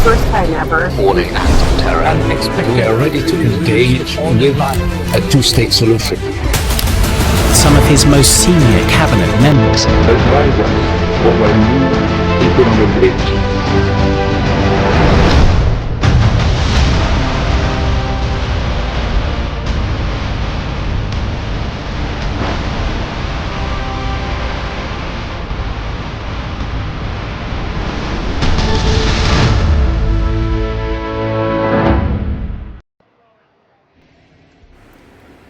first time ever. Warning acts of terror. We are ready to engage with a two-state solution. Some of his most senior cabinet members. Advise us of a new economic age.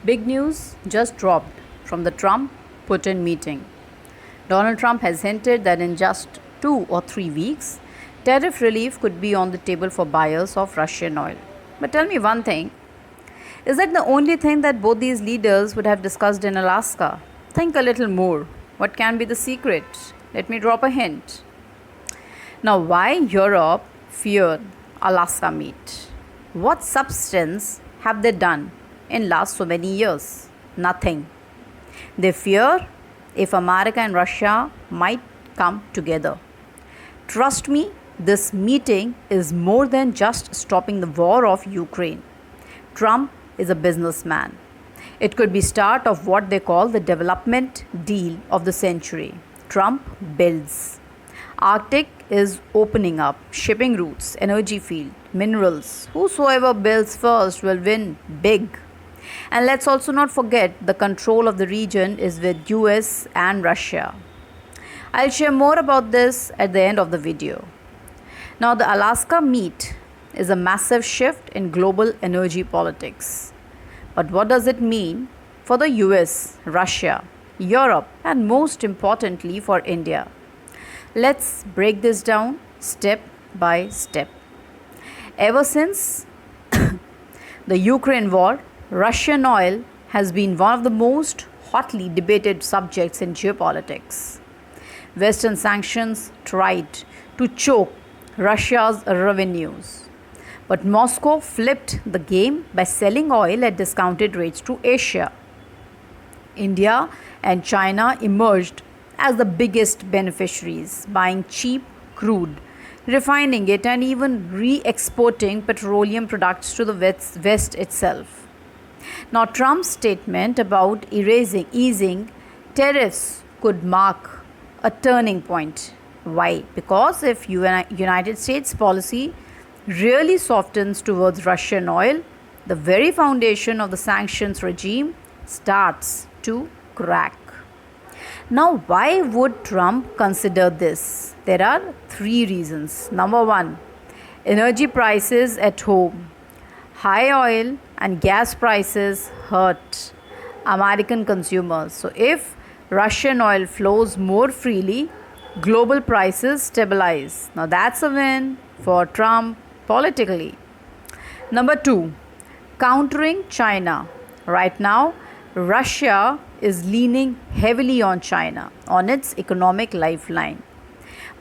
Big news just dropped from the Trump-Putin meeting. Donald Trump has hinted that in just 2 or 3 weeks, tariff relief could be on the table for buyers of Russian oil. But tell me one thing, is that the only thing that both these leaders would have discussed in Alaska? Think a little more. What can be the secret? Let me drop a hint. Now, why Europe feared Alaska meet? What substance have they done in last so many years? Nothing. They fear if America and Russia might come together. Trust me, this meeting is more than just stopping the war of Ukraine. Trump is a businessman. It could be start of what they call the development deal of the century. Trump builds. Arctic is opening up, shipping routes, energy field, minerals. Whosoever builds first will win big. And let's also not forget the control of the region is with US and Russia. I'll share more about this at the end of the video. Now, the Alaska meet is a massive shift in global energy politics. But what does it mean for the US, Russia, Europe, and most importantly for India? Let's break this down step by step. Ever since the Ukraine war, Russian oil has been one of the most hotly debated subjects in geopolitics. Western sanctions tried to choke Russia's revenues, but Moscow flipped the game by selling oil at discounted rates to Asia. India and China emerged as the biggest beneficiaries, buying cheap crude, refining it, and even re-exporting petroleum products to the West itself. Now, Trump's statement about easing tariffs could mark a turning point. Why? Because if United States policy really softens towards Russian oil, the very foundation of the sanctions regime starts to crack. Now, why would Trump consider this? There are 3 reasons. Number 1, energy prices at home. High oil and gas prices hurt American consumers. So, if Russian oil flows more freely, global prices stabilize. Now, that's a win for Trump politically. Number 2, countering China. Right now, Russia is leaning heavily on China, on its economic lifeline.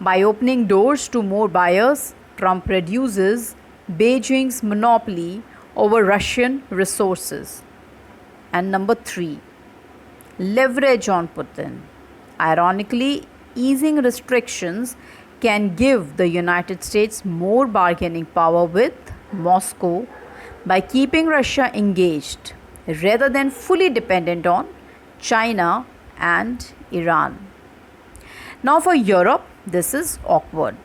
By opening doors to more buyers, Trump reduces Beijing's monopoly over Russian resources. And number 3, leverage on Putin. Ironically, easing restrictions can give the United States more bargaining power with Moscow by keeping Russia engaged rather than fully dependent on China and Iran. Now, for Europe, this is awkward.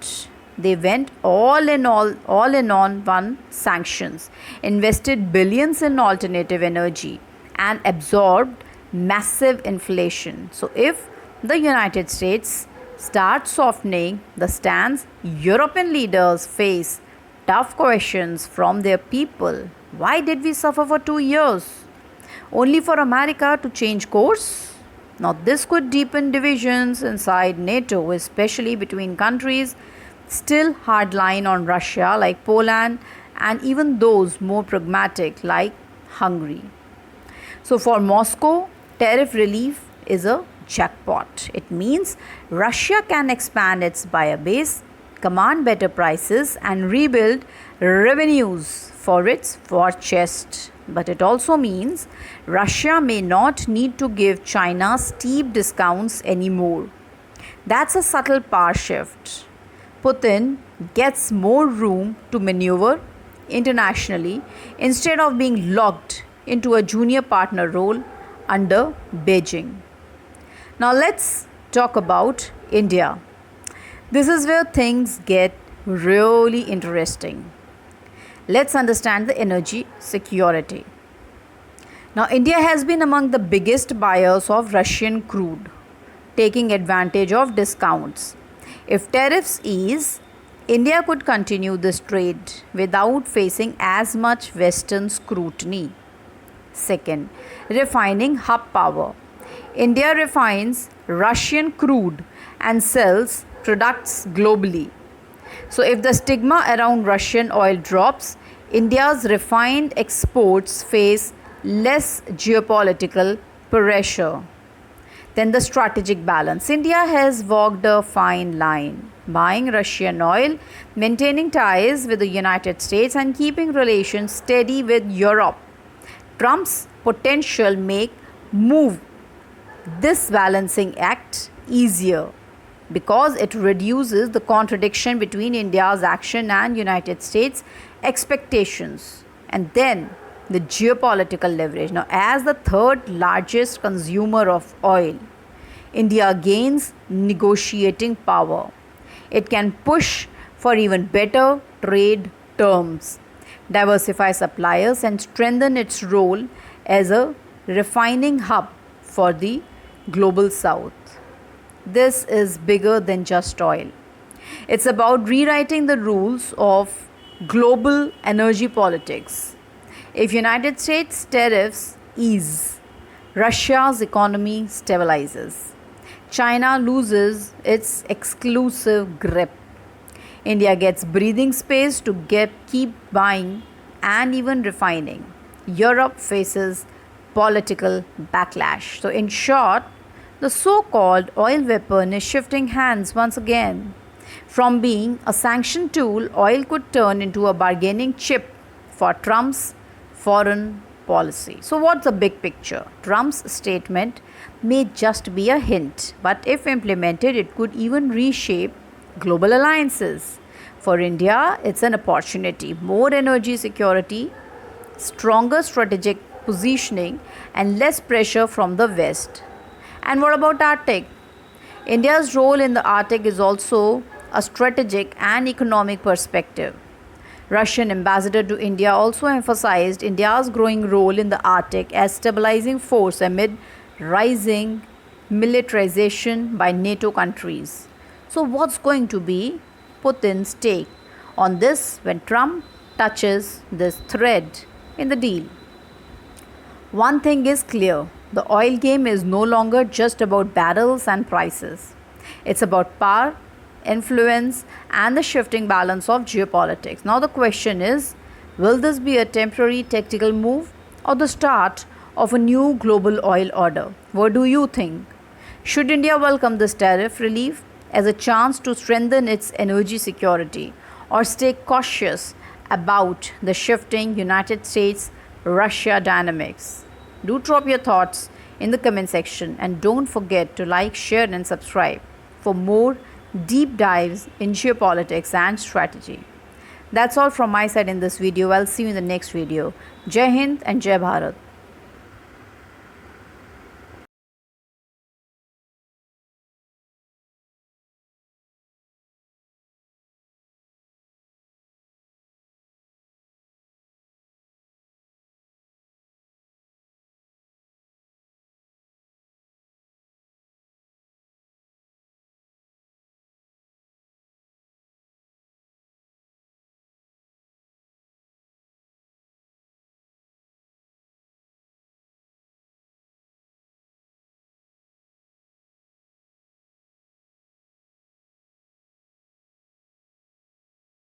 They went all in on one sanctions, invested billions in alternative energy, and absorbed massive inflation. So, if the United States starts softening the stance, European leaders face tough questions from their people. Why did we suffer for 2 years? Only for America to change course? Now, this could deepen divisions inside NATO, especially between countries still hardline on Russia like Poland and even those more pragmatic like Hungary. So, for Moscow, tariff relief is a jackpot. It means Russia can expand its buyer base, command better prices, and rebuild revenues for its war chest. But it also means Russia may not need to give China steep discounts anymore. That's a subtle power shift. Putin gets more room to maneuver internationally instead of being locked into a junior partner role under Beijing. Now let's talk about India. This is where things get really interesting. Let's understand the energy security. Now, India has been among the biggest buyers of Russian crude, taking advantage of discounts. If tariffs ease, India could continue this trade without facing as much Western scrutiny. Second, refining hub power. India refines Russian crude and sells products globally. So, if the stigma around Russian oil drops, India's refined exports face less geopolitical pressure. Then the strategic balance. India has walked a fine line, buying Russian oil, maintaining ties with the United States, and keeping relations steady with Europe. Trump's potential make move this balancing act easier because it reduces the contradiction between India's action and United States expectations. And then the geopolitical leverage. Now, as the third largest consumer of oil, India gains negotiating power. It can push for even better trade terms, diversify suppliers, and strengthen its role as a refining hub for the global south. This is bigger than just oil. It's about rewriting the rules of global energy politics. If United States tariffs ease, Russia's economy stabilizes. China loses its exclusive grip. India gets breathing space to keep buying and even refining. Europe faces political backlash. So, in short, the so called oil weapon is shifting hands once again. From being a sanction tool, oil could turn into a bargaining chip for Trump's foreign policy. So, what's the big picture? Trump's statement may just be a hint, but if implemented, it could even reshape global alliances. For India, it's an opportunity. More energy security, stronger strategic positioning, and less pressure from the West. And what about Arctic? India's role in the Arctic is also a strategic and economic perspective. Russian ambassador to India also emphasized India's growing role in the Arctic as stabilizing force amid rising militarization by NATO countries. So what's going to be Putin's take on this when Trump touches this thread in the deal? One thing is clear, the oil game is no longer just about barrels and prices. It's about power, influence, and the shifting balance of geopolitics. Now, the question is, will this be a temporary tactical move or the start of a new global oil order? What do you think? Should India welcome this tariff relief as a chance to strengthen its energy security or stay cautious about the shifting United States Russia dynamics? Do drop your thoughts in the comment section and don't forget to like, share, and subscribe for more deep dives in geopolitics and strategy. That's all from my side in this video. I'll see you in the next video. Jai Hind and Jai Bharat.